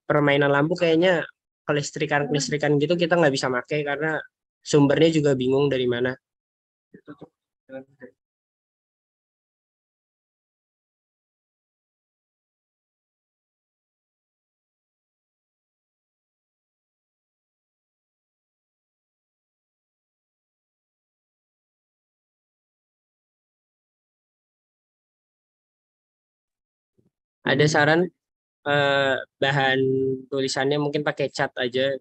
permainan lampu kayaknya kelistrikan gitu kita nggak bisa pakai karena sumbernya juga bingung dari mana. Ada saran eh, bahan tulisannya mungkin pakai cat aja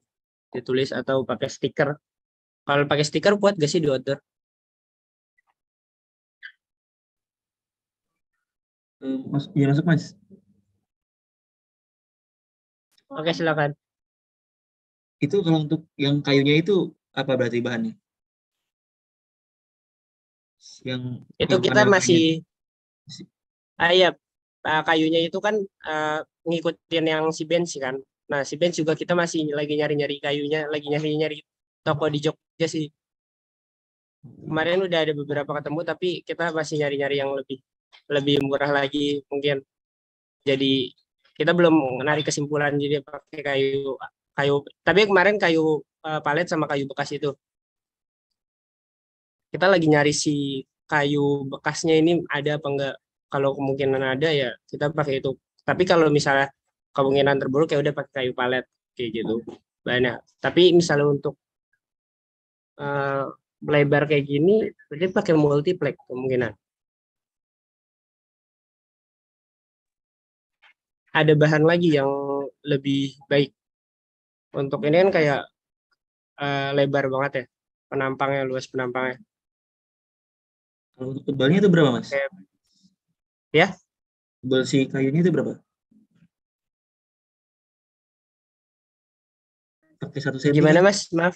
ditulis atau pakai stiker. Kalau pakai stiker kuat gak sih di outdoor? Mas, iya masuk mas. Oke, silakan. Itu kalau untuk yang kayunya itu apa berarti bahannya? Yang Itu yang kita panel-panelnya. masih ya kayunya itu kan eh, ngikutin yang si bench kan. Nah, si bench juga kita masih lagi nyari-nyari kayunya, lagi nyari-nyari toko di Jogja sih. Kemarin udah ada beberapa ketemu tapi kita masih nyari-nyari yang lebih lebih murah lagi mungkin. Jadi kita belum narik kesimpulan jadi pakai kayu kayu tapi kemarin kayu palet sama kayu bekas itu. Kita lagi nyari si kayu bekasnya ini ada apa enggak. Kalau kemungkinan ada ya kita pakai itu. Tapi kalau misalnya kemungkinan terburuk ya udah pakai kayu palet kayak gitu. Banyak. Tapi misalnya untuk eh, lebar kayak gini, berarti pakai multiplex kemungkinan. Ada bahan lagi yang lebih baik. Untuk ini kan kayak lebar banget ya, penampangnya luas penampangnya. Kalau untuk tebalnya itu berapa mas? Kayak, ya, Tebal si kayunya itu berapa? Pakai 1 senti gimana kan? Mas? Maaf,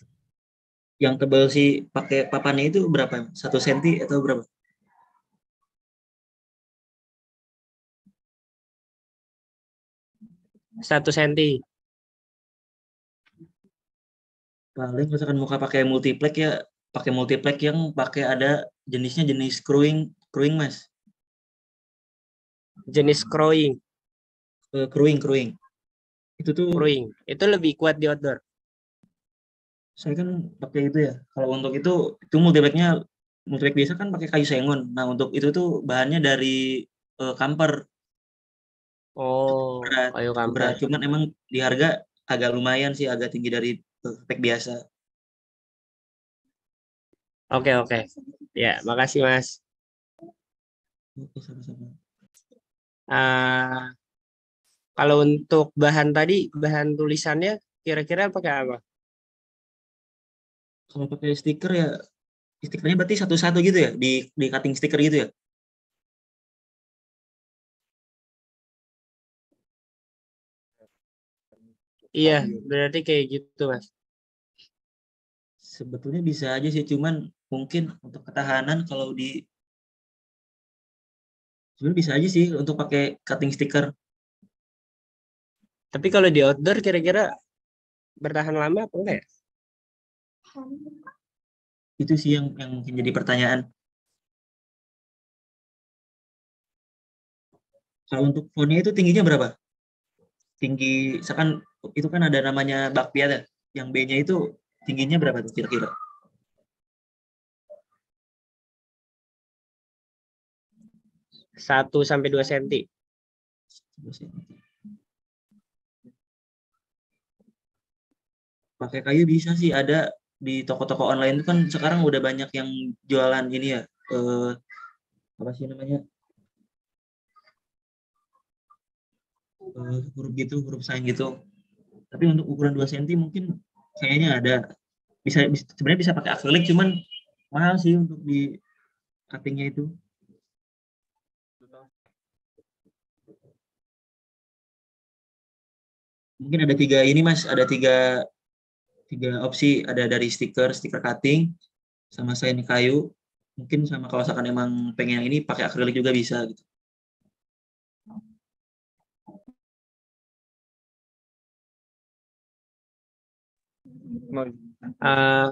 Yang tebal si pakai papannya itu berapa? 1 senti atau berapa? 1 senti. Paling misalkan muka pakai multiplex ya, pakai multiplex yang pakai ada jenisnya jenis screwing screwing mas. Jenis crowing, Crewing crewing. Itu tuh crowing. Itu lebih kuat di outdoor. saya kan pakai itu ya. Kalau untuk itu multiplex biasa kan pakai kayu sengon. Nah untuk itu tuh bahannya dari kamper. Oh, Berat, kayu cukup berat. kampret. Cuman emang di harga agak lumayan sih, agak tinggi dari spek biasa. Oke, oke. Ya, makasih Mas. Oke, sama-sama. Ah, kalau untuk bahan tadi, bahan tulisannya kira-kira pakai apa? Kalau pakai stiker ya, stikernya berarti satu-satu gitu ya, di cutting stiker gitu ya. Iya, berarti kayak gitu Mas. Sebetulnya bisa aja sih, cuman mungkin untuk ketahanan sebenarnya bisa aja sih untuk pakai cutting stiker. Tapi kalau di outdoor kira-kira bertahan lama apa enggak ya? Itu sih yang mungkin jadi pertanyaan. Kalau untuk fontnya itu tingginya berapa? Tinggi, misalkan itu kan ada namanya bakpia ya. Yang B-nya itu tingginya berapa tuh kira-kira? 1 sampai 2 senti. Pakai kayu bisa sih, ada di toko-toko online itu kan sekarang udah banyak yang jualan ini ya, eh, apa sih namanya, huruf gitu, huruf sign gitu. Tapi untuk ukuran 2 senti mungkin kayaknya ada, sebenarnya bisa pakai akrilik, cuman mahal sih untuk di cuttingnya itu. Mungkin ada tiga ini mas, ada tiga tiga opsi, ada dari stiker stiker cutting, sama sign kayu, mungkin sama kalau misalkan emang pengen yang ini pakai akrilik juga bisa gitu. Eh,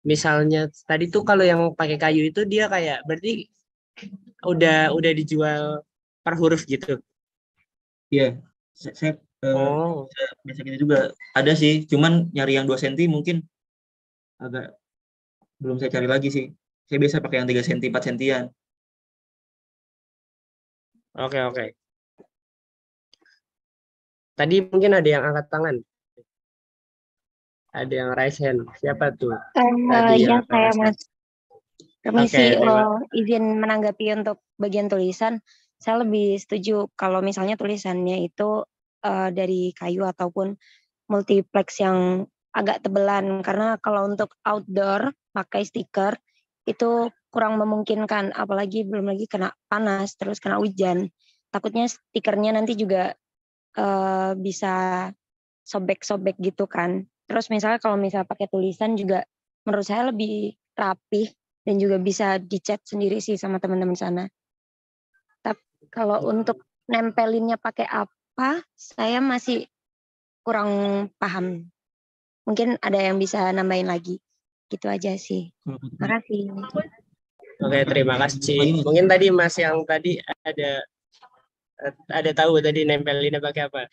misalnya tadi tuh kalau yang pakai kayu itu dia kayak berarti udah dijual per huruf gitu. Iya. Saya Oh, biasa gitu juga ada sih, cuman nyari yang 2 cm mungkin agak belum saya cari lagi sih. Saya biasa pakai yang 3 cm 4 sentian. oke oke. Tadi mungkin ada yang angkat tangan, ada yang raise hand. Siapa tuh? Tadi Ya yang angkat saya raise hand. Mas Permisi, Oke, terima. izin menanggapi untuk bagian tulisan. Saya lebih setuju kalau misalnya tulisannya itu dari kayu ataupun multiplex yang agak tebelan. Karena kalau untuk outdoor pakai stiker itu kurang memungkinkan, apalagi belum lagi kena panas, terus kena hujan. Takutnya stikernya nanti juga bisa sobek-sobek gitu kan. Terus misalnya kalau misalnya pakai tulisan juga menurut saya lebih rapih dan juga bisa dicat sendiri sih sama teman-teman sana. Tapi kalau untuk nempelinnya pakai apa, saya masih kurang paham. Mungkin ada yang bisa nambahin lagi. Gitu aja sih. Makasih. Oke, terima kasih. Lagi, Mas. Mungkin tadi Mas yang tadi ada tahu tadi nempelinnya pakai apa?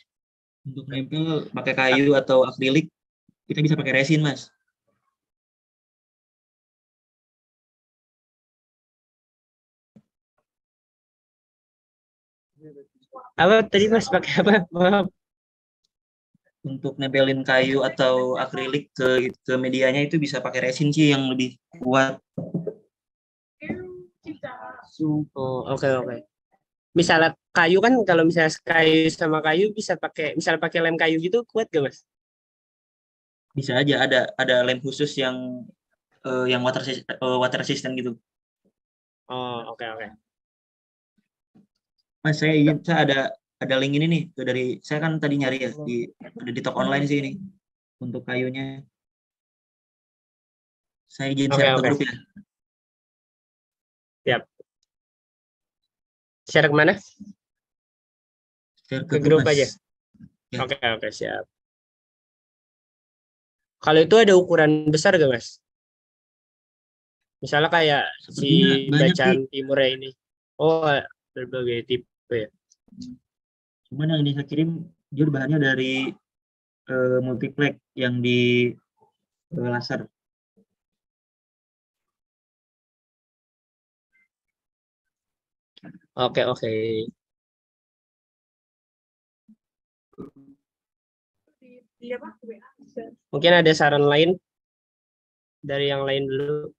Untuk nempel pakai kayu atau akrilik kita bisa pakai resin, Mas. Apa tadi Mas pakai apa? Maaf. Untuk nempelin kayu atau akrilik ke medianya itu bisa pakai resin sih yang lebih kuat. Oh, oke oke. Misalnya kayu kan kalau misalnya kayu sama kayu bisa pakai misalnya pakai lem kayu gitu kuat gak Mas? Bisa aja ada lem khusus yang water resistant gitu. Oh, oke oke. Mas, saya ada link ini nih tuh dari saya kan tadi nyari ya ada di toko online sih ini untuk kayunya. Saya izin Oke share ke oke. grup ya. Siap. Share kemana? Share ke Ke grup, grup Mas. aja. Ya, Oke oke siap. Kalau itu ada ukuran besar gak Mas? Misalnya kayak si sepertinya banyak sih. bacaan timurnya ini. Oh, berbagai tipe ya. Cuman yang ini saya kirim dia bahannya dari multiplex yang di laser. Oke oke. Mungkin ada saran lain dari yang lain dulu.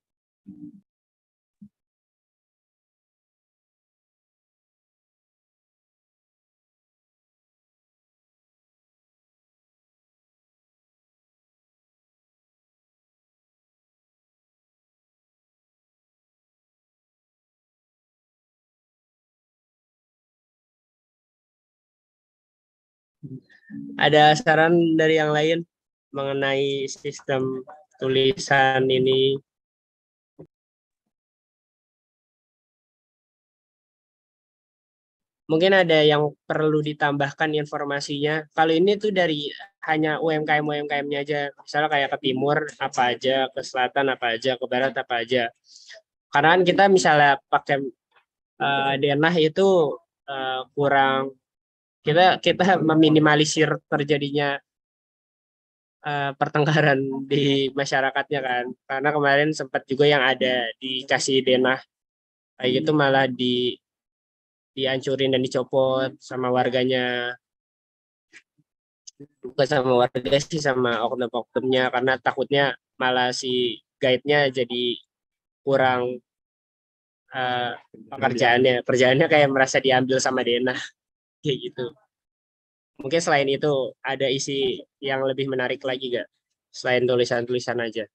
Ada saran dari yang lain mengenai sistem tulisan ini. Mungkin ada yang perlu ditambahkan informasinya. Kalau ini tuh dari hanya UMKM-UMKM-nya aja. Misalnya kayak ke timur apa aja, ke selatan apa aja, ke barat apa aja. Karena kan kita misalnya pakai denah itu kurang kita kita meminimalisir terjadinya pertengkaran di masyarakatnya kan. Karena kemarin sempat juga yang ada dikasih denah kayak gitu malah dihancurin dan dicopot sama warganya. Bukan sama warga sih sama oknum-oknumnya karena takutnya malah si guide-nya jadi kurang eh, kerjaannya kayak merasa diambil sama Dena kayak gitu. Mungkin selain itu ada isi yang lebih menarik lagi gak selain tulisan-tulisan aja.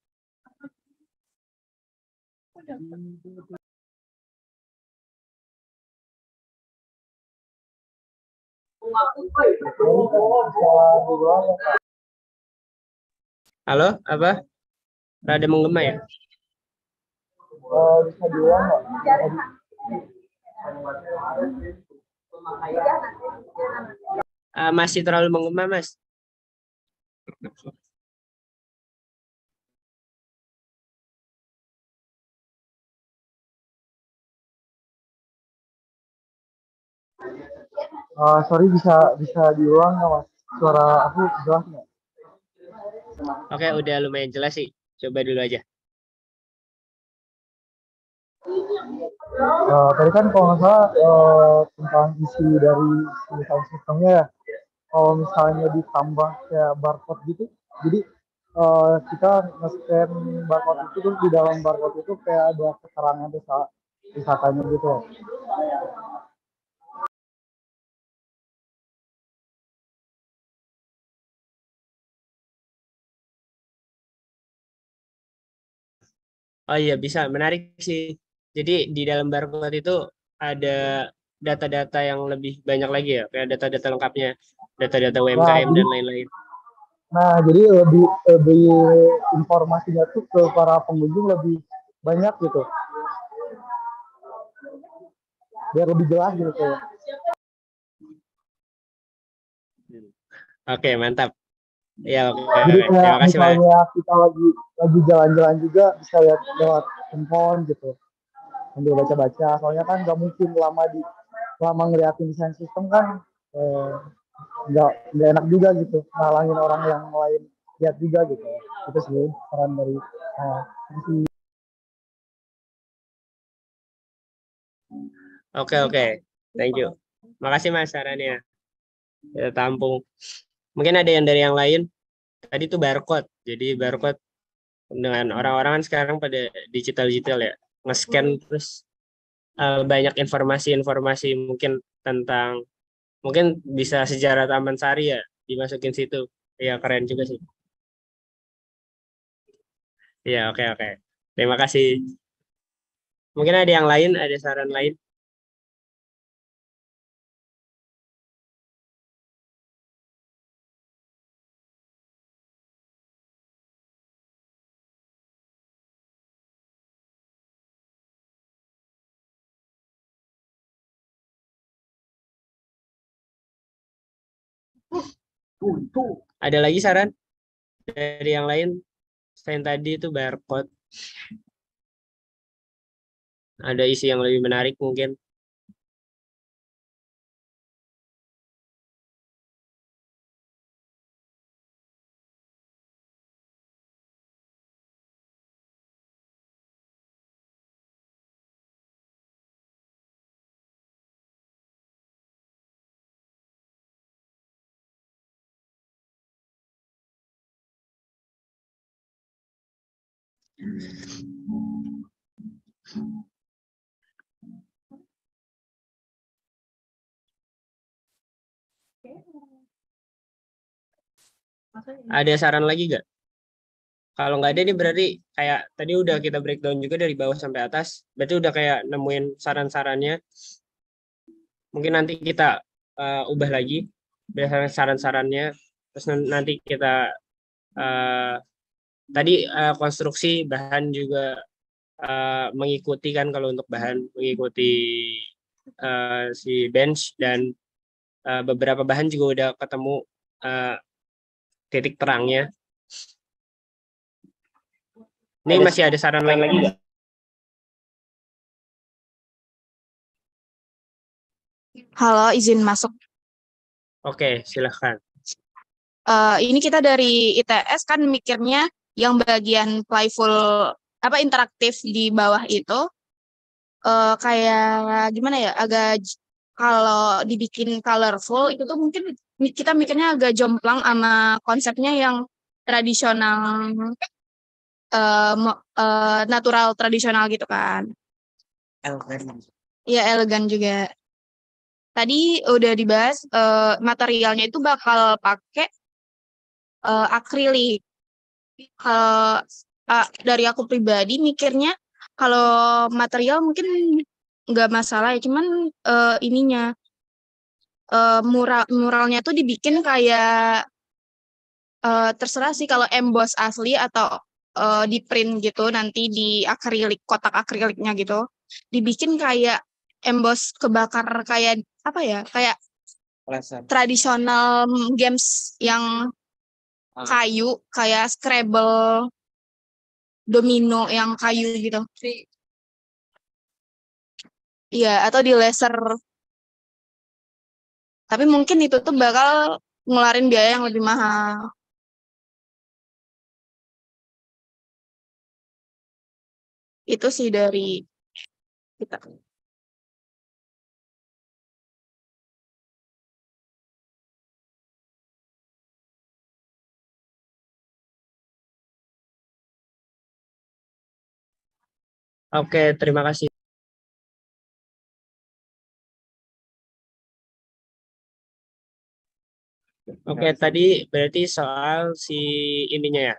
Halo, apa? Rada menggema ya? Bisa diulang nggak? Masih terlalu menggema, Mas. Sorry, bisa diulang nggak Mas? Suara aku jelas nggak? Oke, udah lumayan jelas sih. Coba dulu aja. Tadi kan kalau nggak salah tentang isi dari desain sistemnya ya. Kalau misalnya ditambah kayak barcode gitu, jadi kita nge-scan barcode itu, terus di dalam barcode itu kayak ada keterangan wisatanya gitu. Oh iya, bisa. Menarik sih. Jadi di dalam barcode itu ada data-data yang lebih banyak lagi ya. Kayak data-data lengkapnya. Data-data Nah, UMKM jadi dan lain-lain. jadi lebih informasinya tuh ke para pengunjung lebih banyak gitu, biar lebih jelas gitu kayak. Oke, mantap. Ya, oke, Jadi oke. kayak Terima kasih, Mas. misalnya kita lagi jalan-jalan juga bisa lihat lewat handphone gitu, sambil baca-baca. Soalnya kan nggak mungkin lama ngeliatin desain sistem kan, eh, nggak enak juga gitu, ngalangin orang yang lain lihat juga gitu. Itu sih saran dari saya. Oke, oke. Thank you. Makasih, Mas, sarannya. Kita tampung. Mungkin ada yang dari yang lain. Tadi tuh barcode. Jadi barcode dengan orang-orang kan sekarang pada digital-digital ya. Nge-scan terus banyak informasi-informasi mungkin tentang mungkin bisa sejarah Taman Sari ya dimasukin situ. Ya keren juga sih. Ya, oke, oke. Terima kasih. Mungkin ada yang lain, ada saran lain. Ada lagi saran dari yang lain? Selain tadi itu barcode. Ada isi yang lebih menarik mungkin. Ada saran lagi nggak? Kalau nggak ada ini berarti kayak tadi udah kita breakdown juga dari bawah sampai atas. Berarti udah kayak nemuin saran-sarannya. Mungkin nanti kita ubah lagi berdasarkan saran-sarannya. Terus nanti kita eh, tadi konstruksi bahan juga mengikuti kan kalau untuk bahan mengikuti si bench dan beberapa bahan juga udah ketemu eh, titik terangnya. Ini masih ada saran lain lagi nggak? Halo, izin masuk. Oke, silahkan. Ini kita dari ITS kan mikirnya yang bagian playful interaktif di bawah itu kayak gimana ya, kalau dibikin colorful itu tuh mungkin kita mikirnya agak jomplang sama konsepnya yang tradisional, natural tradisional gitu kan. Iya, elegan juga. Tadi udah dibahas materialnya itu bakal pakai akrilik. Kalau dari aku pribadi mikirnya kalau material mungkin nggak masalah ya, cuman ininya muralnya tuh dibikin kayak terserah sih kalau emboss asli atau di print gitu nanti di akrilik, kotak akriliknya gitu dibikin kayak emboss kebakar, kayak apa ya, kayak tradisional games yang kayu, kayak Scrabble, domino yang kayu gitu. Iya, atau di laser. Tapi mungkin itu tuh bakal ngeluarin biaya yang lebih mahal. Itu sih dari kita. Oke, terima kasih. Oke, tadi berarti soal si ininya ya,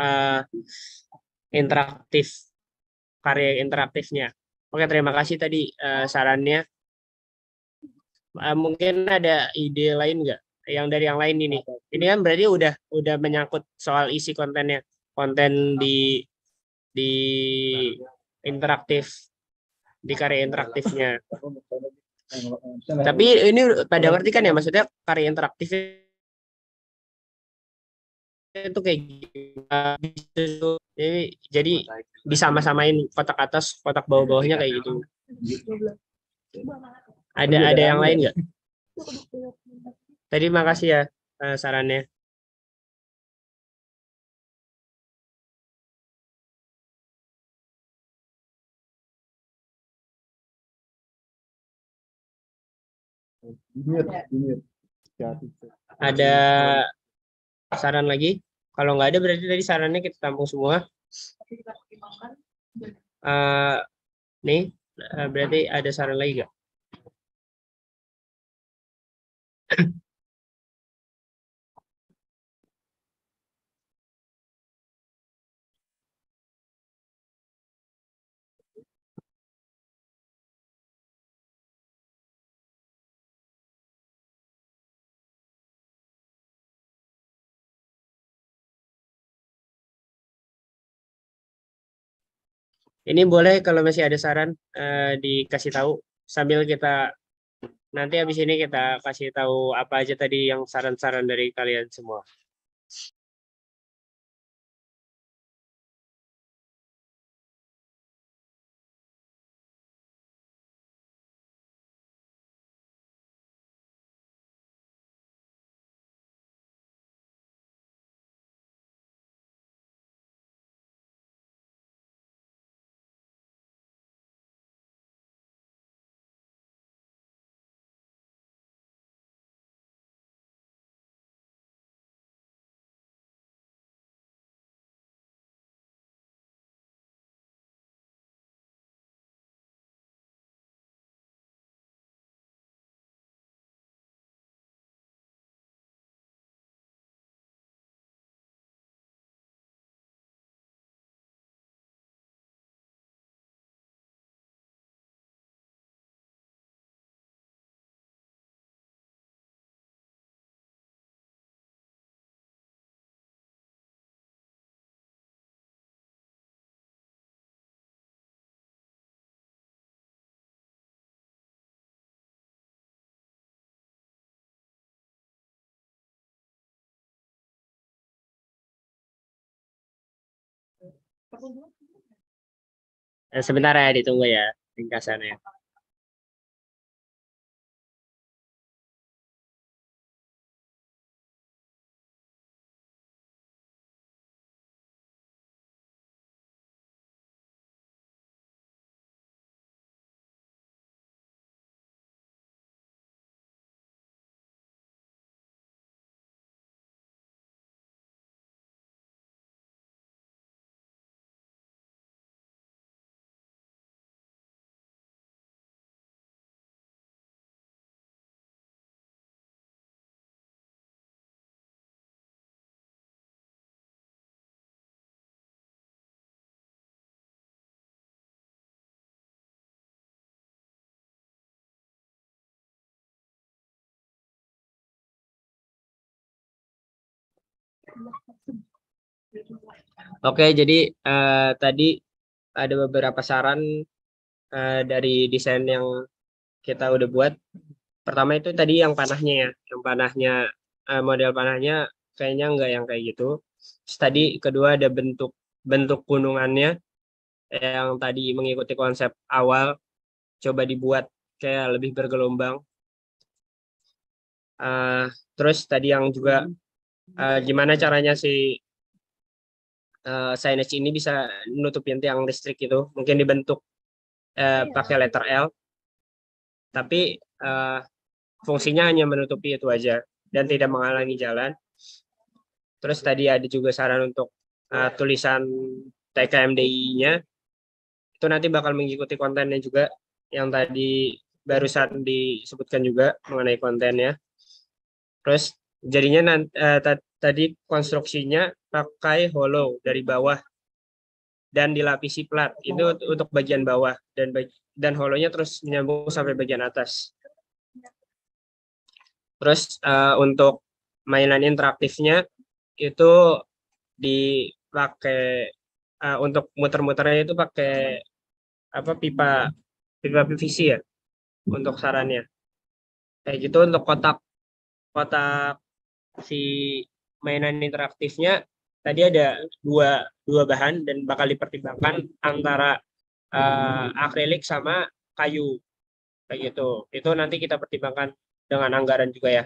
eh, interaktif, karya interaktifnya. Oke, terima kasih tadi sarannya. Mungkin ada ide lain nggak? Yang dari yang lain ini. Ini kan berarti udah menyangkut soal isi kontennya, konten di interaktif, di karya interaktifnya. Tapi ini pada ngerti kan ya, maksudnya karya interaktif itu kayak gitu. Jadi disama-samain kotak atas, kotak bawah-bawahnya kayak gitu. Ada yang lain nggak? Tadi makasih ya sarannya. Ada saran lagi? Kalau nggak ada berarti tadi sarannya kita tampung semua. Nih, berarti ada saran lagi nggak? Ini boleh kalau masih ada saran dikasih tahu sambil kita nanti habis ini kita kasih tahu apa aja tadi yang saran-saran dari kalian semua. Sebentar ya, ditunggu ya ringkasannya. Oke, jadi tadi ada beberapa saran dari desain yang kita udah buat. Pertama itu tadi yang panahnya ya, yang panahnya model panahnya kayaknya nggak yang kayak gitu. Terus tadi kedua ada bentuk bentuk gunungannya yang tadi mengikuti konsep awal, coba dibuat kayak lebih bergelombang. Terus tadi yang juga gimana caranya si signage ini bisa nutupin tiang listrik itu, mungkin dibentuk pakai letter L, tapi fungsinya hanya menutupi itu aja dan tidak menghalangi jalan. Terus tadi ada juga saran untuk tulisan TKMDI-nya, itu nanti bakal mengikuti kontennya juga, yang tadi barusan disebutkan juga mengenai kontennya. Terus jadinya tadi konstruksinya pakai hollow dari bawah dan dilapisi plat, itu untuk bagian bawah, dan hollow-nya terus menyambung sampai bagian atas. Terus untuk mainan interaktifnya itu dipakai untuk muter-muternya itu pakai pipa PVC ya untuk sarannya. Kayak gitu. Untuk kotak si mainan interaktifnya tadi ada dua bahan dan bakal dipertimbangkan antara akrilik sama kayu, kayak gitu. Itu nanti kita pertimbangkan dengan anggaran juga ya.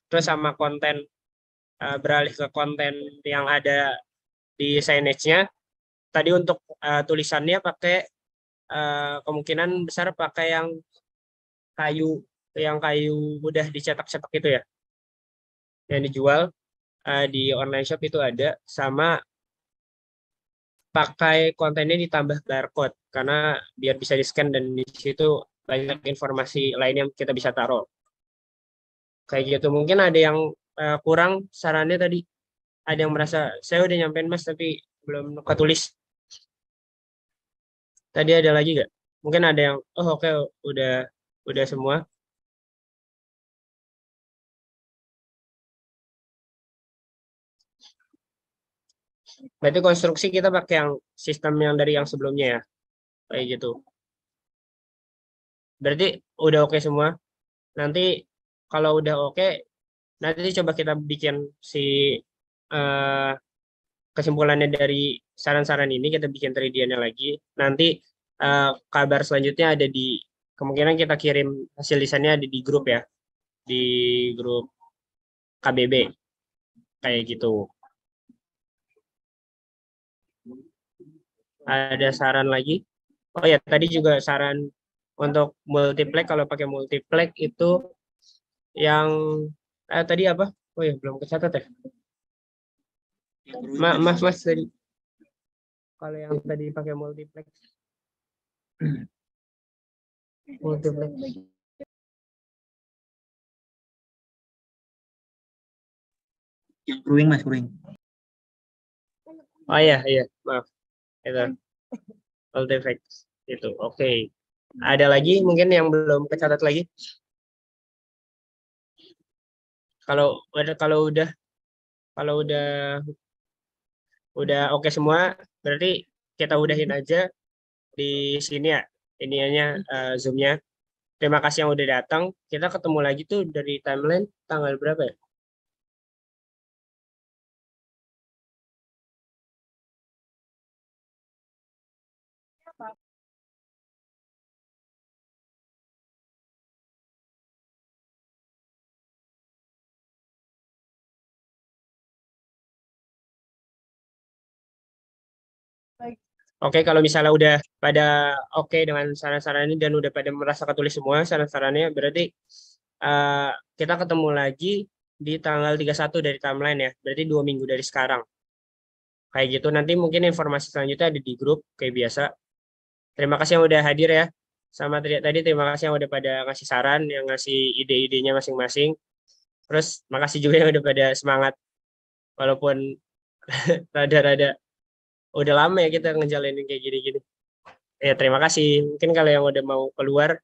Terus sama konten, beralih ke konten yang ada di signage-nya. Tadi untuk tulisannya pakai kemungkinan besar pakai yang kayu udah dicetak-cetak itu ya, yang dijual di online shop itu ada, sama pakai kontennya ditambah barcode karena biar bisa di-scan dan di situ banyak informasi lain yang kita bisa taruh. Kayak gitu. Mungkin ada yang kurang sarannya tadi. Ada yang merasa saya udah nyampein Mas tapi belum ketulis. Tadi ada lagi nggak? Mungkin ada yang oke, udah semua. Berarti konstruksi kita pakai yang sistem yang dari yang sebelumnya ya. Kayak gitu. Berarti udah oke semua. Nanti kalau udah oke, nanti coba kita bikin si kesimpulannya dari saran-saran ini, kita bikin 3D-nya lagi. Nanti kabar selanjutnya ada di, kemungkinan kita kirim hasil desainnya ada di grup ya, di grup KBB kayak gitu. Ada saran lagi? Oh ya, tadi juga saran untuk multiplex. Kalau pakai multiplex itu yang tadi apa? Oh ya, belum kecatat ya. Mas tadi. Kalau yang tadi pakai multiplex. Multiplex. Yang crewing Mas, crewing. Oh iya, maaf. Itu multiplex itu. Oke. Ada lagi mungkin yang belum kecatat lagi? Kalau udah oke semua, berarti kita udahin aja di sini ya, ininya Zoom-nya. Terima kasih yang udah datang. Kita ketemu lagi tuh dari timeline tanggal berapa ya? Oke, kalau misalnya udah pada oke dengan saran-saran ini dan udah pada merasa ketulis semua saran-sarannya, berarti kita ketemu lagi di tanggal 31 dari timeline ya. Berarti 2 minggu dari sekarang. Kayak gitu. Nanti mungkin informasi selanjutnya ada di grup kayak biasa. Terima kasih yang udah hadir ya. Sama tadi terima kasih yang udah pada ngasih saran, yang ngasih ide-idenya masing-masing. Terus makasih juga yang udah pada semangat. Walaupun rada-rada udah lama ya kita ngejalanin kayak gini-gini. Ya terima kasih. Mungkin kalau yang udah mau keluar